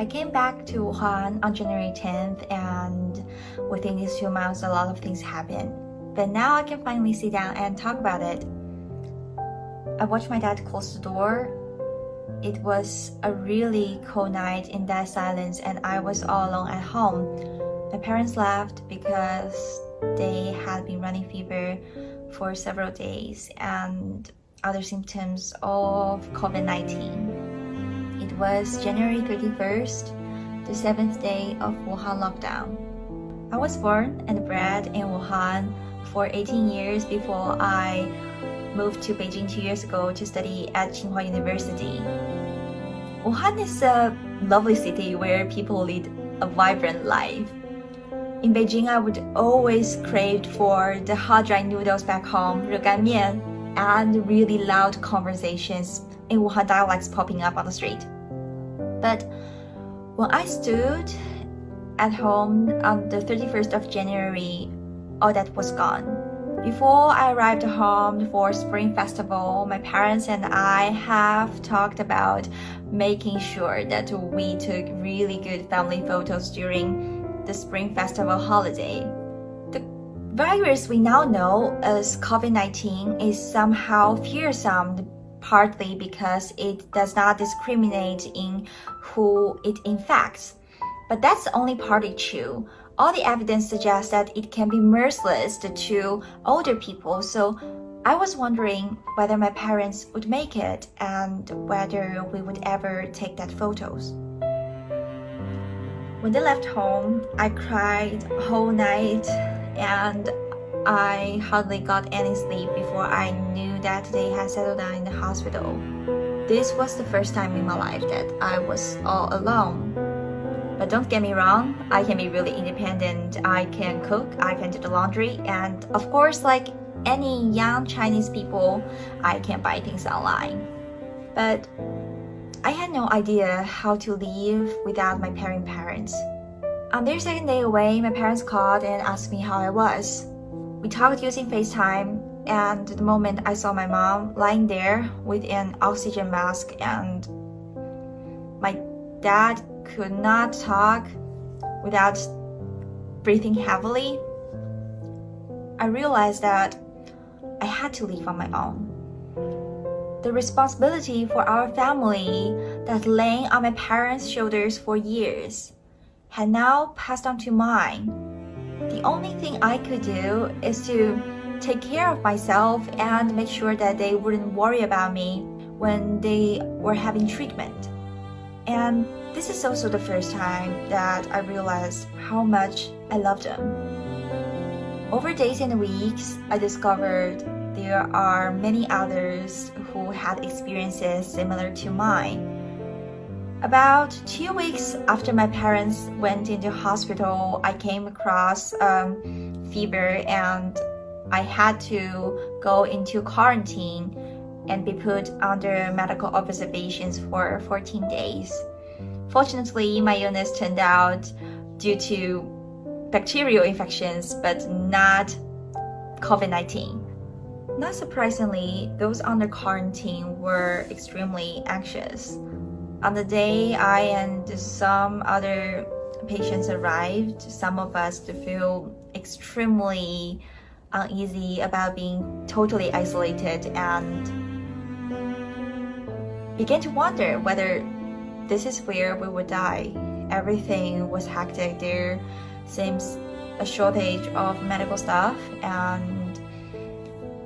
I came back to Wuhan on January 10th, and within these 2 months, a lot of things happened. But now I can finally sit down and talk about it. I watched my dad close the door. It was a really cold night in that silence, and I was all alone at home. My parents left because they had been running fever for several days and other symptoms of COVID-19. It was January 31st, the 7th day of Wuhan lockdown. I was born and bred in Wuhan for 18 years before I moved to Beijing 2 years ago to study at Tsinghua University. Wuhan is a lovely city where people lead a vibrant life. In Beijing, I would always crave for the hot dry noodles back home, 热干面, and really loud conversations in Wuhan dialects popping up on the street. But when I stood at home on the 31st of January, all that was gone. Before I arrived home for Spring Festival, my parents and I have talked about making sure that we took really good family photos during the Spring Festival holiday. The virus we now know as COVID-19 is somehow fearsome, partly because it does not discriminate in who it infects. But that's only partly true. All the evidence suggests that it can be merciless to older people, so I was wondering whether my parents would make it and whether we would ever take that photos. When they left home, I cried a whole night and I hardly got any sleep before I knew that they had settled down in the hospital. This was the first time in my life that I was all alone. But don't get me wrong, I can be really independent. I can cook, I can do the laundry, and of course, like any young Chinese people, I can buy things online. But I had no idea how to live without my parents. On their second day away, my parents called and asked me how I was. We talked using FaceTime, and the moment I saw my mom lying there with an oxygen mask and my dad could not talk without breathing heavily, I realized that I had to leave on my own. The responsibility for our family that lay on my parents' shoulders for years had now passed on to mine. The only thing I could do is to take care of myself and make sure that they wouldn't worry about me when they were having treatment. And this is also the first time that I realized how much I loved them. Over days and weeks, I discovered there are many others who had experiences similar to mine. About 2 weeks after my parents went into hospital, I came across fever and I had to go into quarantine and be put under medical observations for 14 days. Fortunately, my illness turned out due to bacterial infections, but not COVID-19. Not surprisingly, those under quarantine were extremely anxious. On the day I and some other patients arrived, some of us feel extremely uneasy about being totally isolated and began to wonder whether this is where we would die. Everything was hectic. There seems a shortage of medical staff and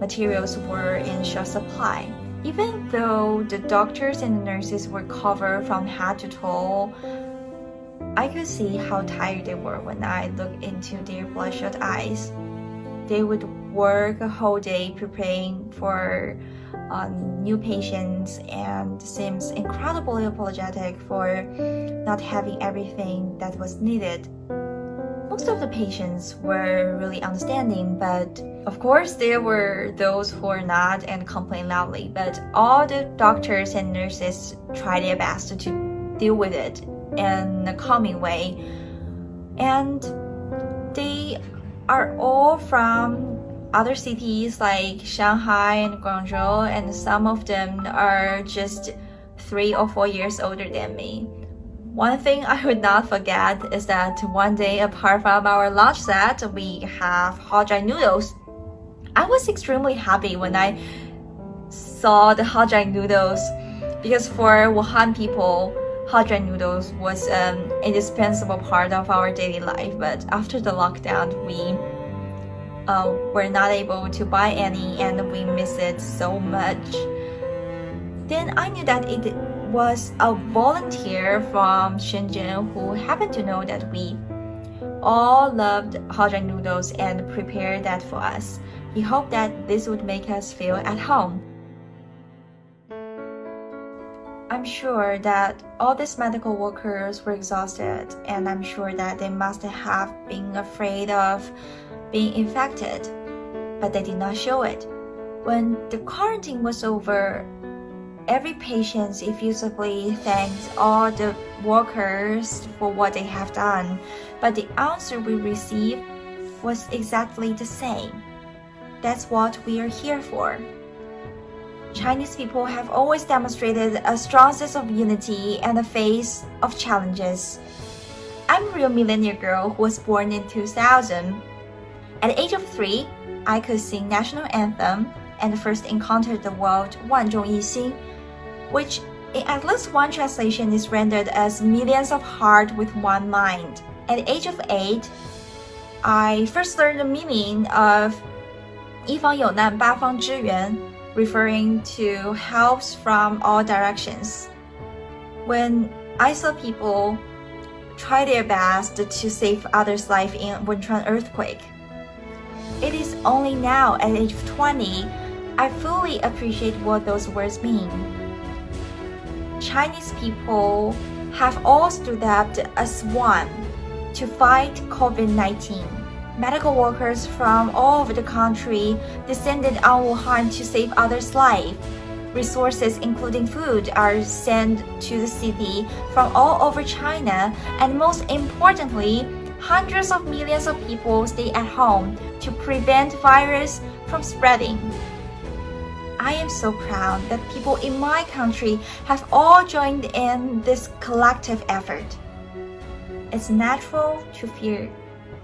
materials were in short supply. Even though the doctors and nurses were covered from head to toe, I could see how tired they were when I looked into their bloodshot eyes. They would work a whole day preparing for new patients and seems incredibly apologetic for not having everything that was needed. Most of the patients were really understanding, but of course there were those who were not and complained loudly. But all the doctors and nurses tried their best to deal with it in a calming way. And they are all from other cities like Shanghai and Guangzhou, and some of them are just 3 or 4 years older than me. One thing I would not forget is that one day, apart from our lunch set, we have hot dry noodles. I was extremely happy when I saw the hot dry noodles because for Wuhan people, hot dry noodles was an indispensable part of our daily life. But after the lockdown, we were not able to buy any and we miss it so much. Then I knew that it was a volunteer from Shenzhen who happened to know that we all loved hot dry noodles and prepared that for us. He hoped that this would make us feel at home. I'm sure that all these medical workers were exhausted, and I'm sure that they must have been afraid of being infected, but they did not show it. When the quarantine was over, every patient effusively thanked all the workers for what they have done, but the answer we received was exactly the same. That's what we are here for. Chinese people have always demonstrated a strong sense of unity in the face of challenges. I'm a real millennial girl who was born in 2000. At the age of 3, I could sing national anthem and first encountered the word 万众一心, which in at least one translation is rendered as millions of hearts with one mind. At the age of 8, I first learned the meaning of 一方有难八方支援, referring to helps from all directions. When I saw people try their best to save others' life in Wenchuan earthquake, it is only now at the age of 20 I fully appreciate what those words mean. Chinese people have all stood up as one to fight COVID-19. Medical workers from all over the country descended on Wuhan to save others' lives. Resources including food are sent to the city from all over China, and most importantly, hundreds of millions of people stay at home to prevent virus from spreading. I am so proud that people in my country have all joined in this collective effort. It's natural to fear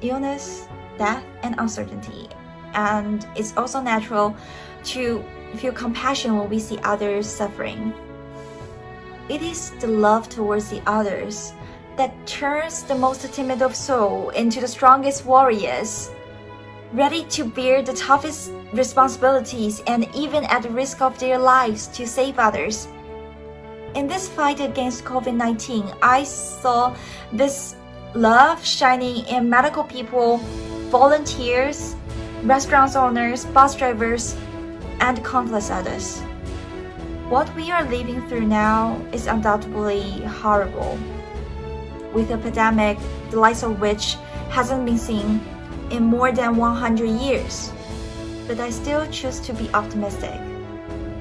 illness, death, and uncertainty, and it's also natural to feel compassion when we see others suffering. It is the love towards the others that turns the most timid of soul into the strongest warriors, ready to bear the toughest responsibilities and even at the risk of their lives to save others. In this fight against COVID-19, I saw this love shining in medical people, volunteers, restaurant owners, bus drivers, and countless others. What we are living through now is undoubtedly horrible, with a pandemic the likes of which hasn't been seen in more than 100 years. But I still choose to be optimistic,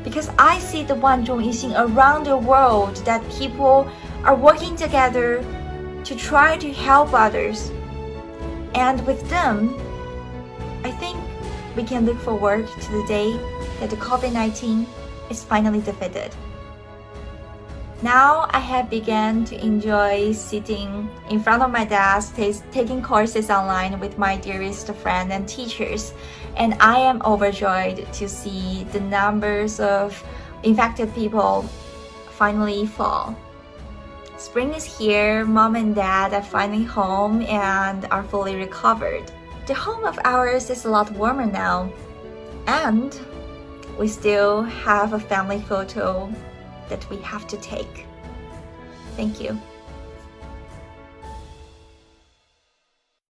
because I see the 万众一心 around the world, that people are working together to try to help others. And with them, I think we can look forward to the day that the COVID-19 is finally defeated. Now I have begun to enjoy sitting in front of my desk, taking courses online with my dearest friends and teachers, and I am overjoyed to see the numbers of infected people finally fall. Spring is here, mom and dad are finally home and are fully recovered. The home of ours is a lot warmer now, and we still have a family photo that we have to take. Thank you.